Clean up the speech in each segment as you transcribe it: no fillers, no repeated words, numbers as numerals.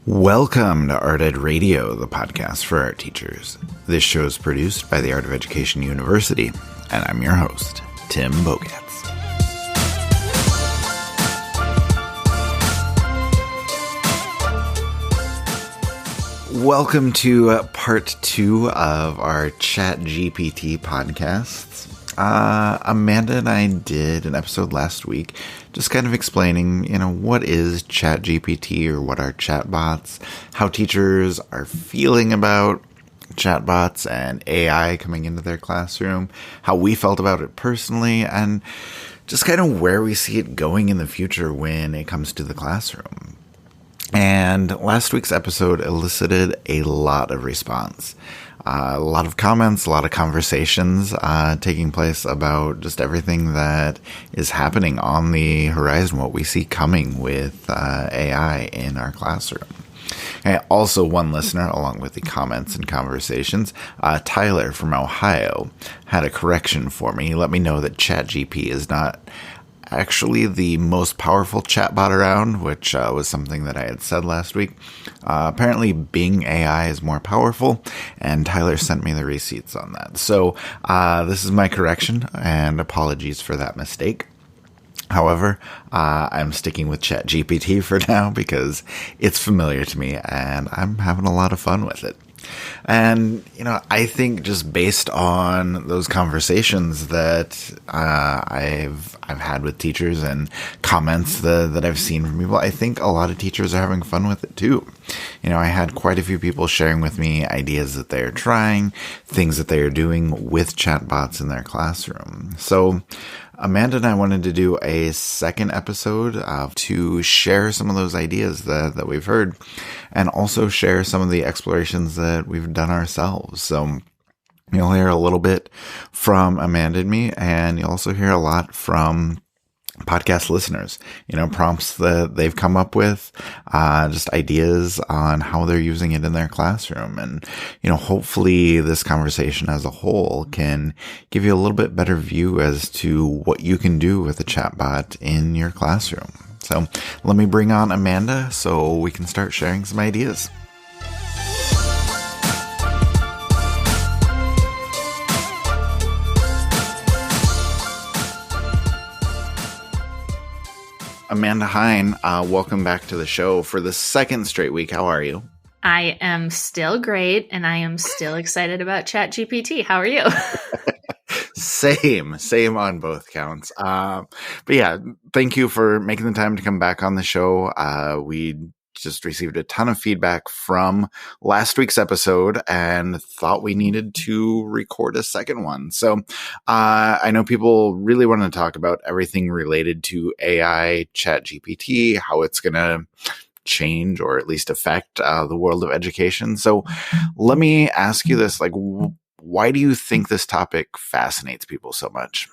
Welcome to Art Ed Radio, the podcast for art teachers. This show is produced by the Art of Education University, and I'm your host, Tim Bogatz. Welcome to part 2 of our ChatGPT podcasts. Amanda and I did an episode last week just kind of explaining, what is ChatGPT or what are chatbots, how teachers are feeling about chatbots and AI coming into their classroom, how we felt about it personally, and just kind of where we see it going in the future when it comes to the classroom. And last week's episode elicited a lot of response. A lot of comments, a lot of conversations taking place about just everything that is happening on the horizon, what we see coming with AI in our classroom. And also, one listener, along with the comments and conversations, Tyler from Ohio, had a correction for me. He let me know that ChatGPT is not actually the most powerful chatbot around, which was something that I had said last week. Apparently Bing AI is more powerful, and Tyler sent me the receipts on that. So this is my correction, and apologies for that mistake. However, I'm sticking with ChatGPT for now because it's familiar to me, and I'm having a lot of fun with it. And, I think just based on those conversations that I've had with teachers and comments that I've seen from people, I think a lot of teachers are having fun with it too. I had quite a few people sharing with me ideas that they are trying, things that they are doing with chatbots in their classroom. So Amanda and I wanted to do a second episode to share some of those ideas that we've heard, and also share some of the explorations that we've done ourselves. So you'll hear a little bit from Amanda and me, and you'll also hear a lot from podcast listeners, prompts that they've come up with, just ideas on how they're using it in their classroom. And, hopefully this conversation as a whole can give you a little bit better view as to what you can do with a chatbot in your classroom. So let me bring on Amanda so we can start sharing some ideas. Amanda Heyn, welcome back to the show for the second straight week. How are you? I am still great, and I am still excited about ChatGPT. How are you? Same on both counts. But yeah, thank you for making the time to come back on the show. We just received a ton of feedback from last week's episode and thought we needed to record a second one. So I know people really want to talk about everything related to AI, ChatGPT, how it's going to change or at least affect the world of education. So let me ask you this, why do you think this topic fascinates people so much?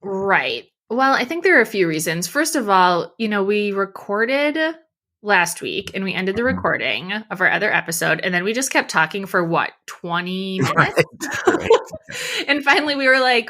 Right. Well, I think there are a few reasons. First of all, we recorded last week and we ended the recording of our other episode, and then we just kept talking for 20 minutes. Right. And finally we were like,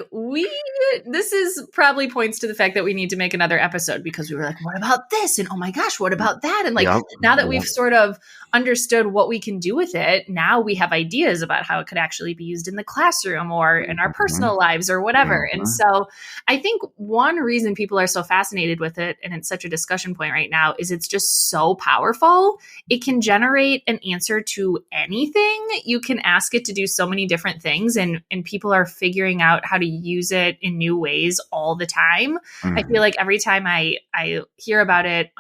this is probably points to the fact that we need to make another episode, because we were like, what about this? And oh my gosh, what about that? And now that we've sort of understood what we can do with it, now we have ideas about how it could actually be used in the classroom or in our personal lives or whatever. And so I think one reason people are so fascinated with it, and it's such a discussion point right now, is it's just so powerful. It can generate an answer to anything. You can ask it to do so many different things, and people are figuring out how to use it in new ways all the time. I feel like every time I hear about it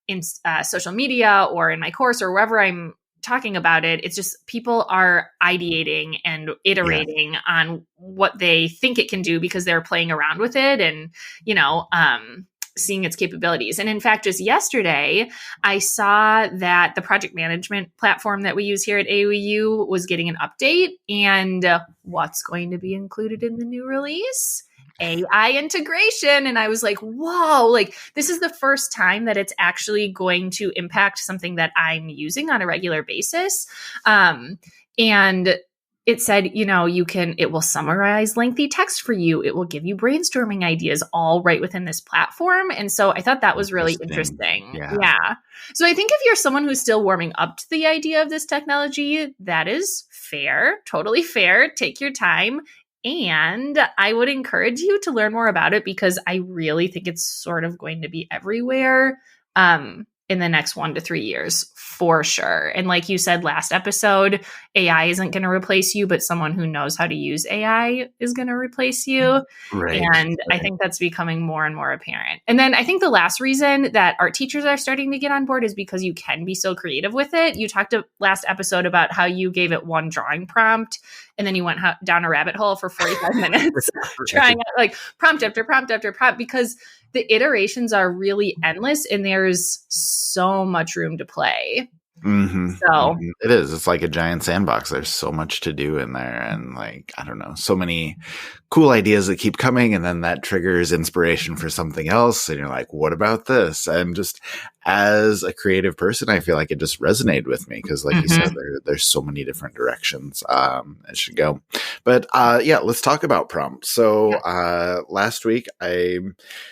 in social media or in my course or wherever I'm talking about it, it's just people are ideating and iterating on what they think it can do because they're playing around with it and, seeing its capabilities. And in fact, just yesterday, I saw that the project management platform that we use here at AOU was getting an update. And what's going to be included in the new release? AI integration. And I was like, whoa, this is the first time that it's actually going to impact something that I'm using on a regular basis. And it said, it will summarize lengthy text for you. It will give you brainstorming ideas all right within this platform. And so I thought that was really interesting. Yeah. Yeah. So I think if you're someone who's still warming up to the idea of this technology, that is fair, totally fair. Take your time. And I would encourage you to learn more about it because I really think it's sort of going to be everywhere. In the next 1 to 3 years, for sure. And like you said last episode, AI isn't going to replace you, but someone who knows how to use AI is going to replace you. Right. And I think that's becoming more and more apparent. And then I think the last reason that art teachers are starting to get on board is because you can be so creative with it. You talked last episode about how you gave it one drawing prompt and then you went down a rabbit hole for 45 minutes trying out like prompt after prompt after prompt because the iterations are really endless and there's so much room to play. So it is. It's like a giant sandbox. There's so much to do in there. And like, I don't know, so many cool ideas that keep coming. And then that triggers inspiration for something else. And you're like, what about this? And just as a creative person, I feel like it just resonated with me because like you said, there's so many different directions it should go. But yeah, let's talk about prompts. So last week I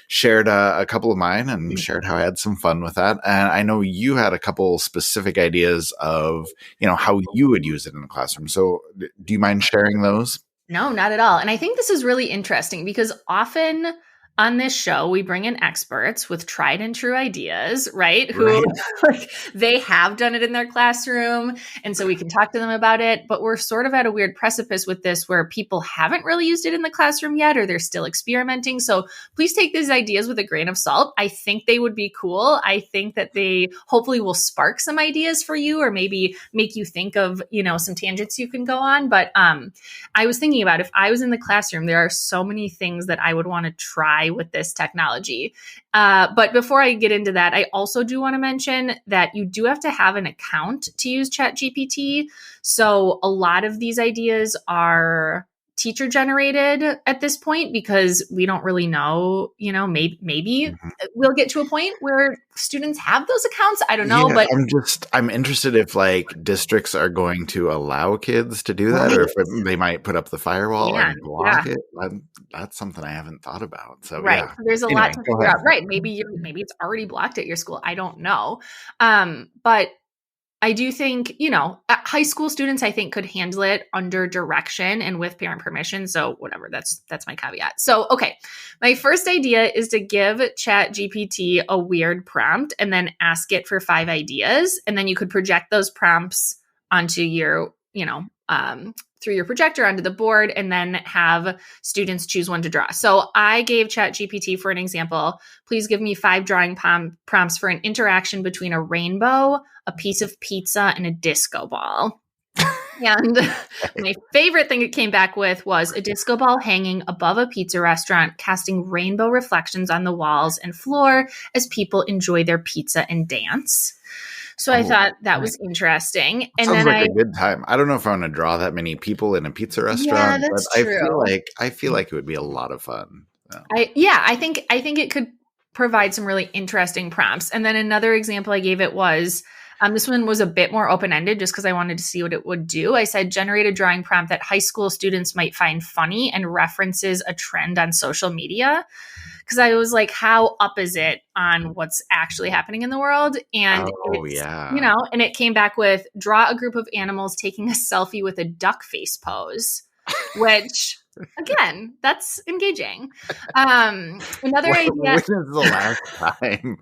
shared a couple of mine and shared how I had some fun with that. And I know you had a couple specific ideas of, how you would use it in the classroom. So do you mind sharing those? No, not at all. And I think this is really interesting because often on this show, we bring in experts with tried and true ideas, right? Who like, they have done it in their classroom. And so we can talk to them about it. But we're sort of at a weird precipice with this where people haven't really used it in the classroom yet, or they're still experimenting. So please take these ideas with a grain of salt. I think they would be cool. I think that they hopefully will spark some ideas for you or maybe make you think of, some tangents you can go on. But I was thinking about if I was in the classroom, there are so many things that I would want to try with this technology. But before I get into that, I also do want to mention that you do have to have an account to use ChatGPT. So a lot of these ideas are teacher generated at this point because we don't really know, maybe we'll get to a point where students have those accounts. I don't know, but I'm interested if like districts are going to allow kids to do that or if they might put up the firewall and block it. That's something I haven't thought about. So there's a lot to figure out. Right. Maybe it's already blocked at your school. I don't know. But I do think, high school students, I think, could handle it under direction and with parent permission. So whatever, that's my caveat. So, okay. My first idea is to give ChatGPT a weird prompt and then ask it for 5 ideas. And then you could project those prompts onto your, through your projector onto the board and then have students choose one to draw. So I gave ChatGPT, for an example, please give me 5 drawing prompts for an interaction between a rainbow, a piece of pizza, and a disco ball. And my favorite thing it came back with was a disco ball hanging above a pizza restaurant, casting rainbow reflections on the walls and floor as people enjoy their pizza and dance. So I thought that was interesting. And sounds then like a good time. I don't know if I'm going to draw that many people in a pizza restaurant, that's but true. I feel like it would be a lot of fun. So. I think it could provide some really interesting prompts. And then another example I gave it was, this one was a bit more open-ended just because I wanted to see what it would do. I said, generate a drawing prompt that high school students might find funny and references a trend on social media. Because I was like, how up is it on what's actually happening in the world? And and it came back with draw a group of animals taking a selfie with a duck face pose, which again, that's engaging. Another idea. When is the last time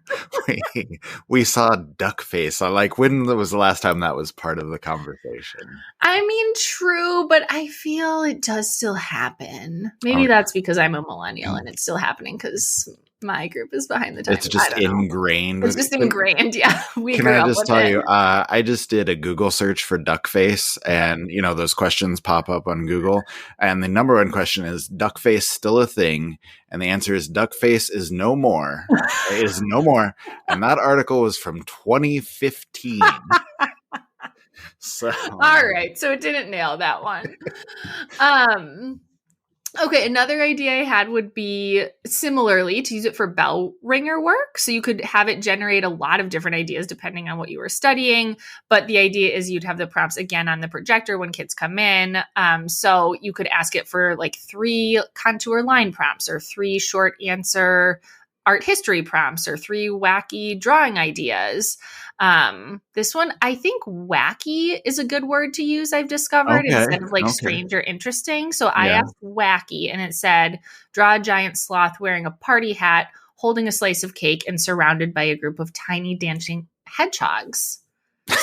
we saw duck face? Like, when was the last time that was part of the conversation? I mean, true, but I feel it does still happen. Maybe that's because I'm a millennial and it's still happening because my group is behind the times. It's just ingrained. It's just ingrained. Yeah. Can I just tell you, I just did a Google search for duck face and, those questions pop up on Google. And the number one question is, duck face still a thing? And the answer is duck face is no more. It is no more. And that article was from 2015. So, all right. So it didn't nail that one. Okay, another idea I had would be similarly to use it for bell ringer work. So you could have it generate a lot of different ideas depending on what you were studying. But the idea is you'd have the prompts again on the projector when kids come in. So you could ask it for like 3 contour line prompts or 3 short answer art history prompts or 3 wacky drawing ideas. This one, I think wacky is a good word to use, I've discovered, Okay. instead of like Okay. strange or interesting. So I Yeah. asked wacky and it said, draw a giant sloth wearing a party hat, holding a slice of cake and surrounded by a group of tiny dancing hedgehogs.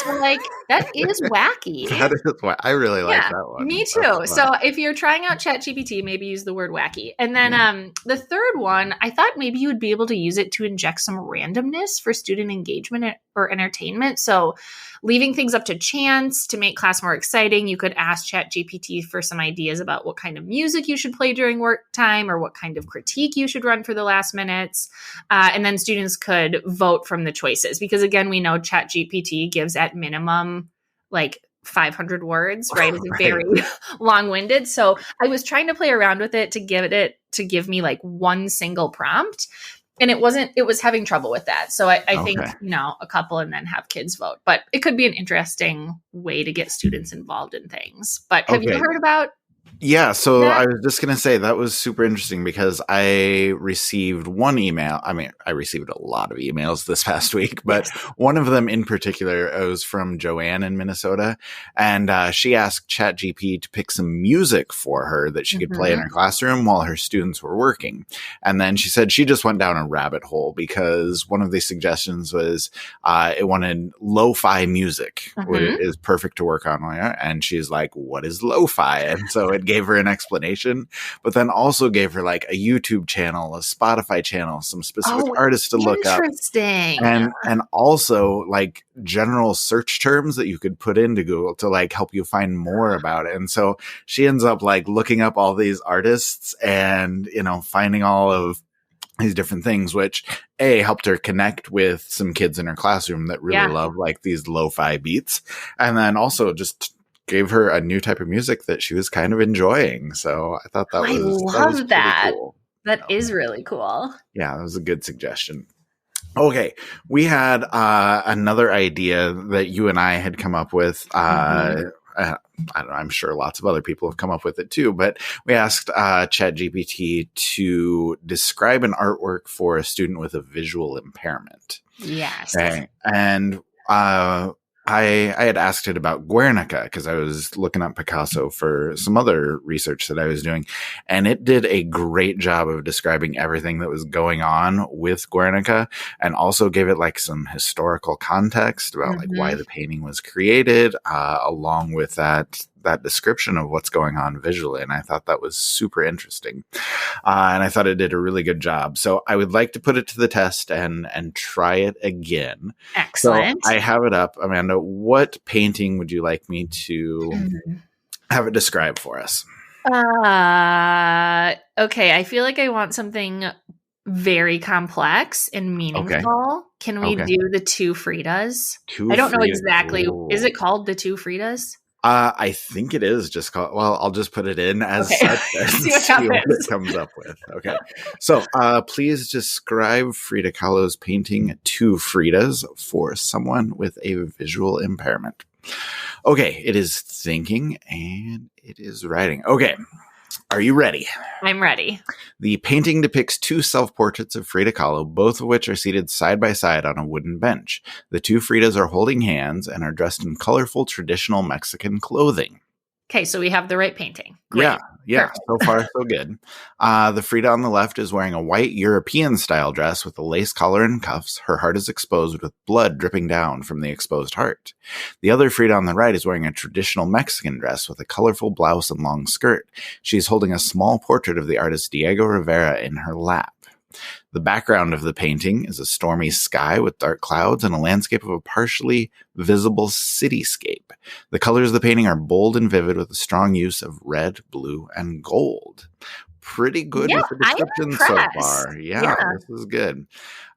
So like that is wacky. That is why I really like Yeah, that one. me That's too. fun. So if you're trying out ChatGPT, maybe use the word wacky. And then Yeah. the third one, I thought maybe you would be able to use it to inject some randomness for student engagement or entertainment. So leaving things up to chance to make class more exciting, you could ask ChatGPT for some ideas about what kind of music you should play during work time or what kind of critique you should run for the last minutes. And then students could vote from the choices because again, we know ChatGPT gives at minimum like 500 words, right? It's Right. very long-winded. So I was trying to play around with it to give me like one single prompt. And it was having trouble with that. So I think, Okay. a couple and then have kids vote. But it could be an interesting way to get students involved in things. But have you Okay. heard about Yeah, so that? I was just going to say that was super interesting because I received one email. I mean, I received a lot of emails this past week, but Yes. one of them in particular was from Joanne in Minnesota. And she asked ChatGPT to pick some music for her that she could play in Mm-hmm. her classroom while her students were working. And then she said she just went down a rabbit hole because one of the suggestions was it wanted lo-fi music, which Mm-hmm. is perfect to work on. And she's like, what is lo-fi? And so it gave her an explanation, but then also gave her like a YouTube channel, a Spotify channel, some specific Oh, artists to look up, interesting. and also like general search terms that you could put into Google to like help you find more about it. And so she ends up like looking up all these artists and, finding all of these different things, which helped her connect with some kids in her classroom that really Yeah. love like these lo-fi beats. And then also just gave her a new type of music that she was kind of enjoying. So I thought I that was love pretty that. cool. That is really cool. Yeah, that was a good suggestion. Okay, we had another idea that you and I had come up with. Mhm. I don't know, I'm sure lots of other people have come up with it too, but we asked ChatGPT to describe an artwork for a student with a visual impairment. Yes. Okay. And I had asked it about Guernica because I was looking up Picasso for some other research that I was doing, and it did a great job of describing everything that was going on with Guernica, and also gave it like some historical context about like why Mhm. the painting was created, along with that description of what's going on visually. And I thought that was super interesting. And I thought it did a really good job. So I would like to put it to the test and try it again. So Excellent. I have it up. Amanda, what painting would you like me to Mhm. have it describe for us? Okay, I feel like I want something very complex and Okay. meaningful. Can we Okay. do the two Fridas? Two I don't know Frida. exactly. Is Ooh. it called the two Fridas? I think it is just called, well, I'll just put it in as Okay. such and See what see what happens. it comes up with. Okay. So, please describe Frida Kahlo's painting Two Fridas for someone with a visual impairment. Okay. It is thinking and it is writing. Okay. Are you ready? I'm ready. The painting depicts two self-portraits of Frida Kahlo, both of which are seated side by side on a wooden bench. The two Fridas are holding hands and are dressed in colorful traditional Mexican clothing. Okay, so we have the right painting. Great. Yeah. Perfect. So far, so good. The Frida on the left is wearing a white European-style dress with a lace collar and cuffs. Her heart is exposed with blood dripping down from the exposed heart. The other Frida on the right is wearing a traditional Mexican dress with a colorful blouse and long skirt. She's holding a small portrait of the artist Diego Rivera in her lap. The background of the painting is a stormy sky with dark clouds and a landscape of a partially visible cityscape. The colors of the painting are bold and vivid with a strong use of red, blue, and gold. Pretty good Yeah, with the I'm description so impressed. far. Yeah, Yeah. this is good.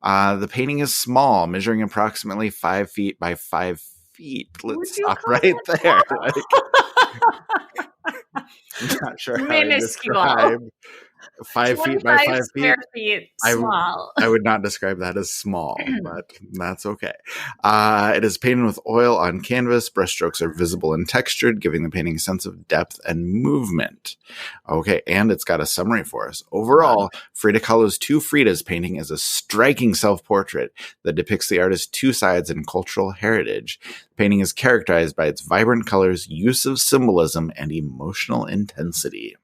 The painting is small, measuring approximately 5 feet by 5 feet. Would Let's you stop call right that there. small? Not sure how I Minuscule. describe 5 feet by 25 5 feet. square feet, I small. I would not describe that as small, but that's okay. It is painted with oil on canvas. Brushstrokes are visible and textured, giving the painting a sense of depth and movement. Okay, and it's got a summary for us. Overall, Frida Kahlo's Two Fridas painting is a striking self-portrait that depicts the artist's two sides and cultural heritage. The painting is characterized by its vibrant colors, use of symbolism, and emotional intensity.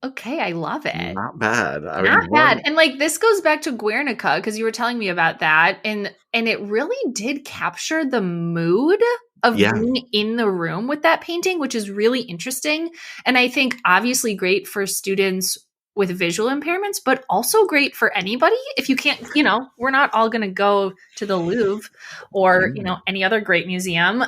Okay, I love it. Not bad. Not bad. And like this goes back to Guernica because you were telling me about that, and it really did capture the mood of being in the room with that painting, which is really interesting. And I think obviously great for students with visual impairments, but also great for anybody. If you can't, we're not all going to go to the Louvre or, any other great museum.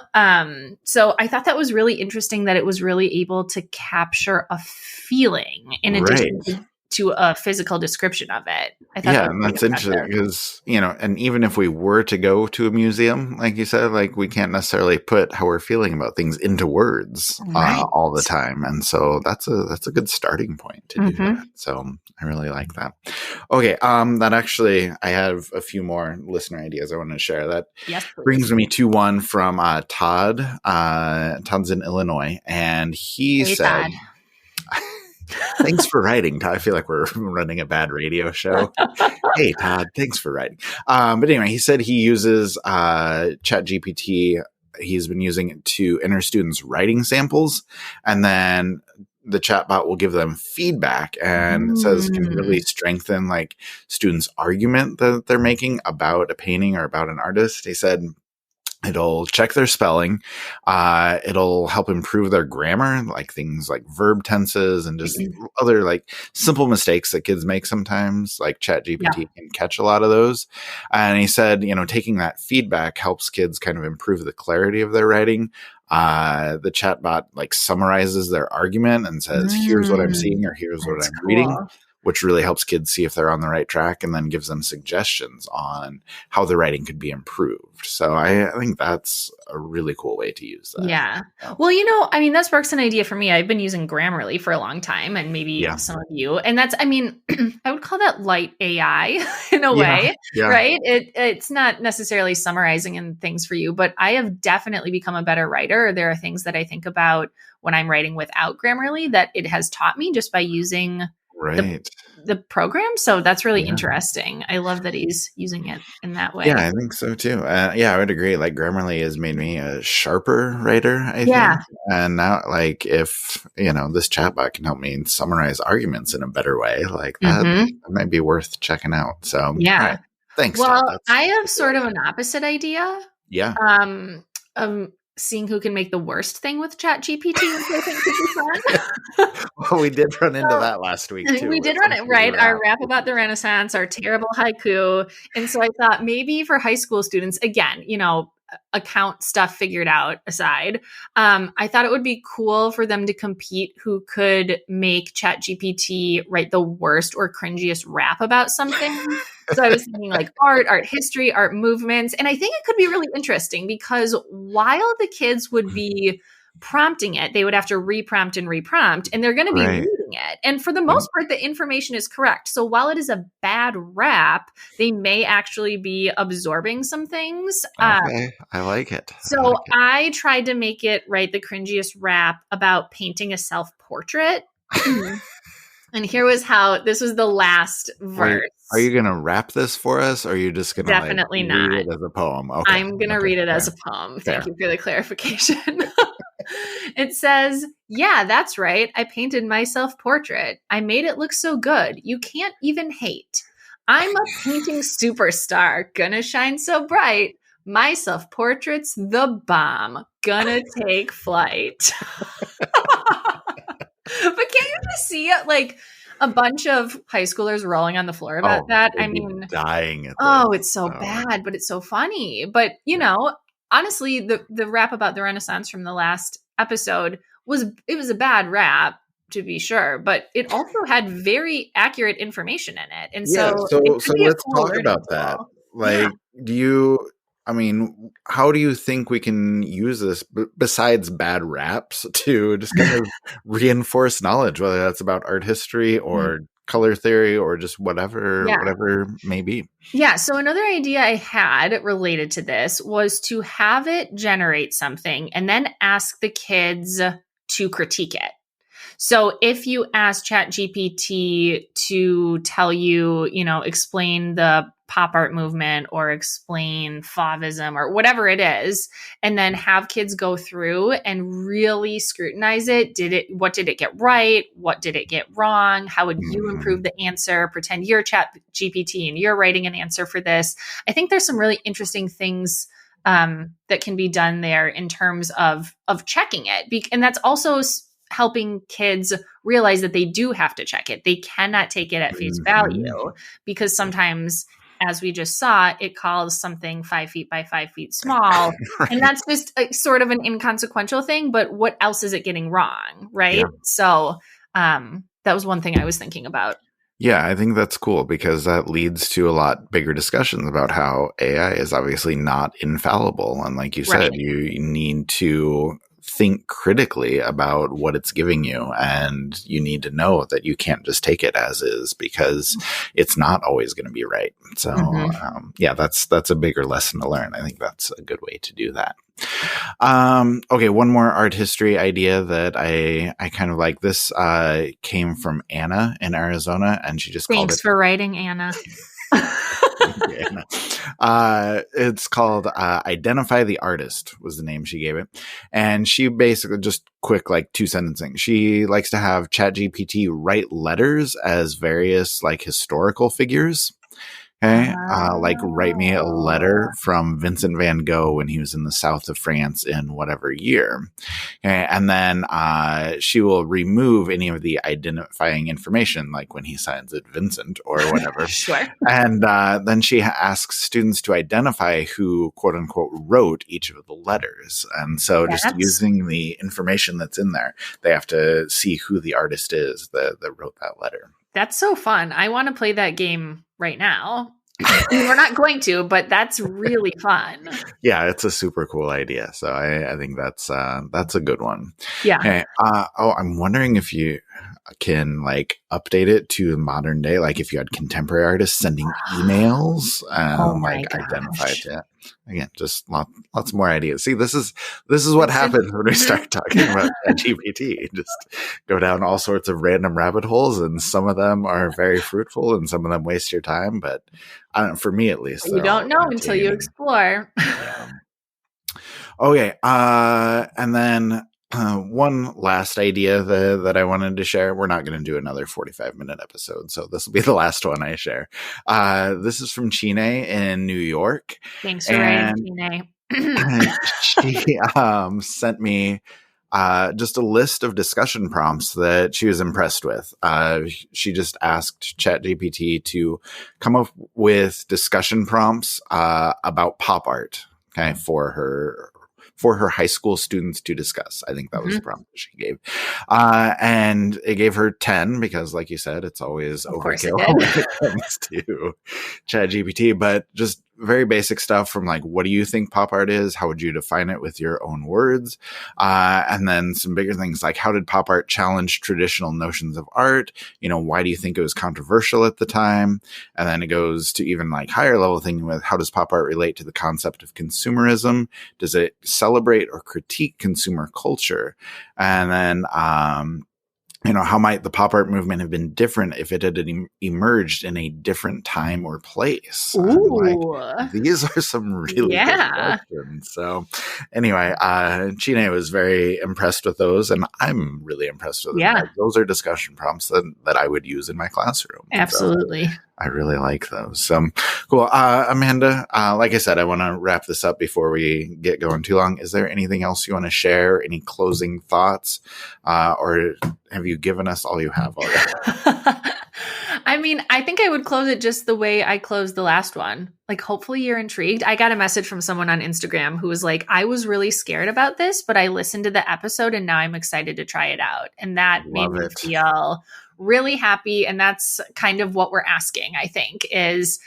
So I thought that was really interesting that it was really able to capture a feeling in addition to a physical description of it. I thought and that's interesting because, and even if we were to go to a museum, like you said, like we can't necessarily put how we're feeling about things into words all the time. And so that's a good starting point to do that. So I really like that. Okay. That actually, I have a few more listener ideas I want to share. That brings me to one from Todd. Todd's in Illinois, and he said, Todd. Thanks for writing. I feel like we're running a bad radio show. Hey, Todd, thanks for writing. But anyway, he said he uses ChatGPT. He's been using it to enter students' writing samples, and then the chatbot will give them feedback, and it says can really strengthen like students' argument that they're making about a painting or about an artist. He said it'll check their spelling. It'll help improve their grammar, like things like verb tenses and just other like simple mistakes that kids make sometimes, like ChatGPT can catch a lot of those. And he said, taking that feedback helps kids kind of improve the clarity of their writing. The chatbot like summarizes their argument and says, here's what I'm seeing or here's what I'm reading, which really helps kids see if they're on the right track and then gives them suggestions on how the writing could be improved. So I think that's a really cool way to use that. Yeah. Well, that sparks an idea for me. I've been using Grammarly for a long time, and maybe some of you. And that's, I would call that light AI in a way, right? It's not necessarily summarizing and things for you, but I have definitely become a better writer. There are things that I think about when I'm writing without Grammarly that it has taught me just by using the program. So that's really interesting. I love that he's using it in that way. Yeah, I think so too. I would agree. Like Grammarly has made me a sharper writer, I think. And now like if, this chatbot can help me summarize arguments in a better way, like that might be worth checking out. So all right. Thanks. Well, Todd. I have sort of an opposite idea. Yeah. Seeing who can make the worst thing with ChatGPT, which I think could be fun. Well, we did run into that last week too. We did run it, right? Our rap about the Renaissance, our terrible haiku. And so I thought maybe for high school students, again, account stuff figured out aside, I thought it would be cool for them to compete who could make ChatGPT write the worst or cringiest rap about something. So I was thinking like art history, art movements. And I think it could be really interesting because while the kids would be prompting it, they would have to reprompt, and they're going to be reading it. And for the most part, the information is correct. So while it is a bad rap, they may actually be absorbing some things. Okay, I like it. So I tried to make it write the cringiest rap about painting a self-portrait. And here was how, this was the last verse. Are you going to rap this for us, or are you just going to definitely not read it as a poem? Okay. I'm going to read it as a poem. Thank you for the clarification. It says, yeah, that's right. I painted my self-portrait. I made it look so good. You can't even hate. I'm a painting superstar. Gonna shine so bright. My self-portrait's the bomb. Gonna take flight. But can't you just see like a bunch of high schoolers rolling on the floor about that? I mean, dying. At it's so bad, but it's so funny. But honestly, the rap about the Renaissance from the last episode was a bad rap, to be sure, but it also had very accurate information in it. And so let's talk about that. Like, do you I mean, how do you think we can use this besides bad raps to just kind of reinforce knowledge, whether that's about art history Mm. or color theory or just Yeah. whatever may be? Yeah. So another idea I had related to this was to have it generate something and then ask the kids to critique it. So if you ask ChatGPT to tell you, explain the pop art movement or explain Fauvism or whatever it is, and then have kids go through and really scrutinize it. What did it get right? What did it get wrong? How would you Hmm. improve the answer? Pretend you're ChatGPT and you're writing an answer for this. I think there's some really interesting things that can be done there in terms of checking it. And that's also helping kids realize that they do have to check it. They cannot take it at face Hmm. value because sometimes, as we just saw, it calls something 5 feet by 5 feet small. And Right. that's just sort of an inconsequential thing, but what else is it getting wrong? Right. Yeah. So that was one thing I was thinking about. Yeah, I think that's cool because that leads to a lot bigger discussions about how AI is obviously not infallible. And like you said, Right. you need to think critically about what it's giving you. And you need to know that you can't just take it as is because it's not always going to be right. So, Mm-hmm. yeah, that's a bigger lesson to learn. I think that's a good way to do that. Okay, one more art history idea that I kind of like. This came from Anna in Arizona, and she just called Thanks it. for writing, Anna. Thank you, Anna. It's called "Identify the Artist" was the name she gave it, and she basically just quick like 2 sentence thing. She likes to have ChatGPT write letters as various like historical figures. Okay. Like write me a Oh, letter from Vincent van Gogh when he was in the south of France in whatever year. Okay. And then she will remove any of the identifying information, like when he signs it Vincent or whatever. sure. And then she asks students to identify who, quote unquote, wrote each of the letters. And so just That's using the information that's in there, they have to see who the artist is that wrote that letter. That's so fun. I want to play that game right now. I mean, we're not going to, but that's really fun. Yeah, it's a super cool idea. So I think that's a good one. Yeah. Hey, I'm wondering if you can like update it to modern day, like if you had contemporary artists sending emails Oh and my like identify it gosh. to again, just lots more ideas. See, this is what happens when we Mhm. start talking about ChatGPT. Just go down all sorts of random rabbit holes, and some of them are very fruitful, and some of them waste your time. But I don't know, for me at least, You they're don't all know until you entertaining. explore. Yeah. Okay. And then one last idea that I wanted to share. We're not going to do another 45-minute episode, so this will be the last one I share. This is from Chine in New York, Thanks for writing, and Tina. she sent me just a list of discussion prompts that she was impressed with. She just asked ChatGPT to come up with discussion prompts about pop art, okay, for her high school students to discuss. I think that was the Mhm. prompt that she gave. And it gave her 10 because, like you said, it's always Of course it overkill did. when it comes to ChatGPT, but just very basic stuff from like, what do you think pop art is? How would you define it with your own words? And then some bigger things like, how did pop art challenge traditional notions of art? Why do you think it was controversial at the time? And then it goes to even like higher level thinking with, how does pop art relate to the concept of consumerism? Does it celebrate or critique consumer culture? And then, how might the pop art movement have been different if it had emerged in a different time or place? And like, Ooh. these are some really good Yeah. questions. So, anyway, Chine was very impressed with those, and I'm really impressed with them. Yeah. Like, those are discussion prompts that I would use in my classroom. So, Absolutely. I really like those. So cool. Amanda, like I said, I want to wrap this up before we get going too long. Is there anything else you want to share? Any closing thoughts? Or have you given us all you have already? I mean, I think I would close it just the way I closed the last one. Like, hopefully you're intrigued. I got a message from someone on Instagram who was like, I was really scared about this, but I listened to the episode and now I'm excited to try it out. And that made Love me it. feel really happy. And that's kind of what we're asking, I think, is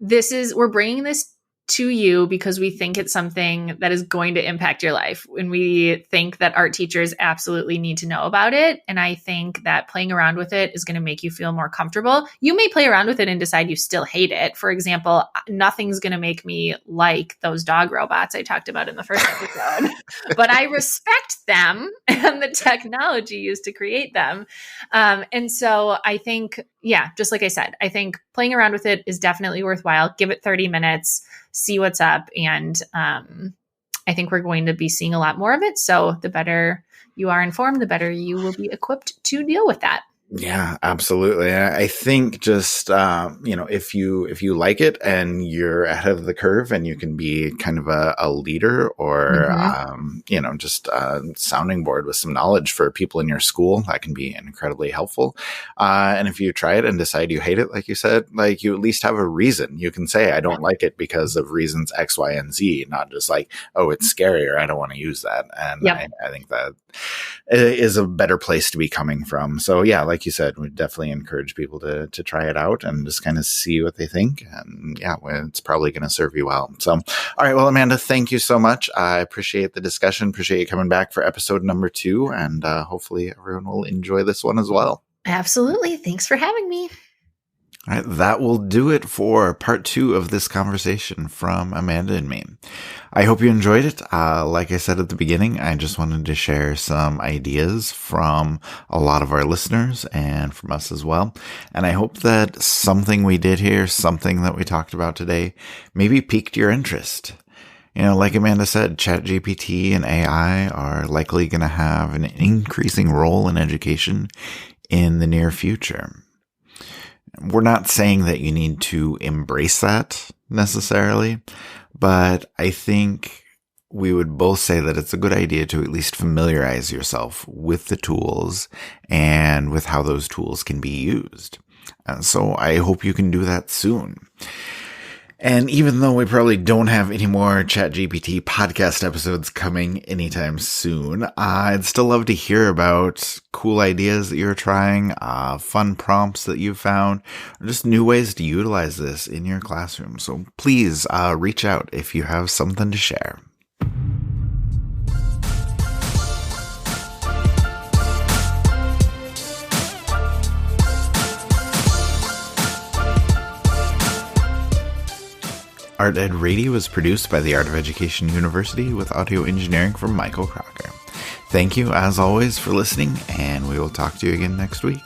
we're bringing this to you because we think it's something that is going to impact your life. And we think that art teachers absolutely need to know about it. And I think that playing around with it is going to make you feel more comfortable. You may play around with it and decide you still hate it. For example, nothing's going to make me like those dog robots I talked about in the first episode, but I respect them and the technology used to create them. And so I think, yeah, just like I said, I think playing around with it is definitely worthwhile. Give it 30 minutes, see what's up. And I think we're going to be seeing a lot more of it. So the better you are informed, the better you will be equipped to deal with that. Yeah, absolutely. I think just, if you like it and you're ahead of the curve and you can be kind of a leader or, just a sounding board with some knowledge for people in your school, that can be incredibly helpful. And if you try it and decide you hate it, like you said, like you at least have a reason. You can say, I don't like it because of reasons X, Y, and Z, not just like, oh, it's scary or I don't want to use that. And I think that is a better place to be coming from. So yeah, like you said, we definitely encourage people to try it out and just kind of see what they think. And yeah, it's probably going to serve you well. So, all right. Well, Amanda, thank you so much. I appreciate the discussion. Appreciate you coming back for episode number 2. And hopefully everyone will enjoy this one as well. Absolutely. Thanks for having me. All right, that will do it for part 2 of this conversation from Amanda and me. I hope you enjoyed it. Like I said at the beginning, I just wanted to share some ideas from a lot of our listeners and from us as well. And I hope that something we did here, something that we talked about today, maybe piqued your interest. Like Amanda said, ChatGPT and AI are likely going to have an increasing role in education in the near future. We're not saying that you need to embrace that necessarily, but I think we would both say that it's a good idea to at least familiarize yourself with the tools and with how those tools can be used. And so I hope you can do that soon. And even though we probably don't have any more ChatGPT podcast episodes coming anytime soon, I'd still love to hear about cool ideas that you're trying, fun prompts that you've found, or just new ways to utilize this in your classroom. So please reach out if you have something to share. Art Ed Radio is produced by the Art of Education University with audio engineering from Michael Crocker. Thank you, as always, for listening, and we will talk to you again next week.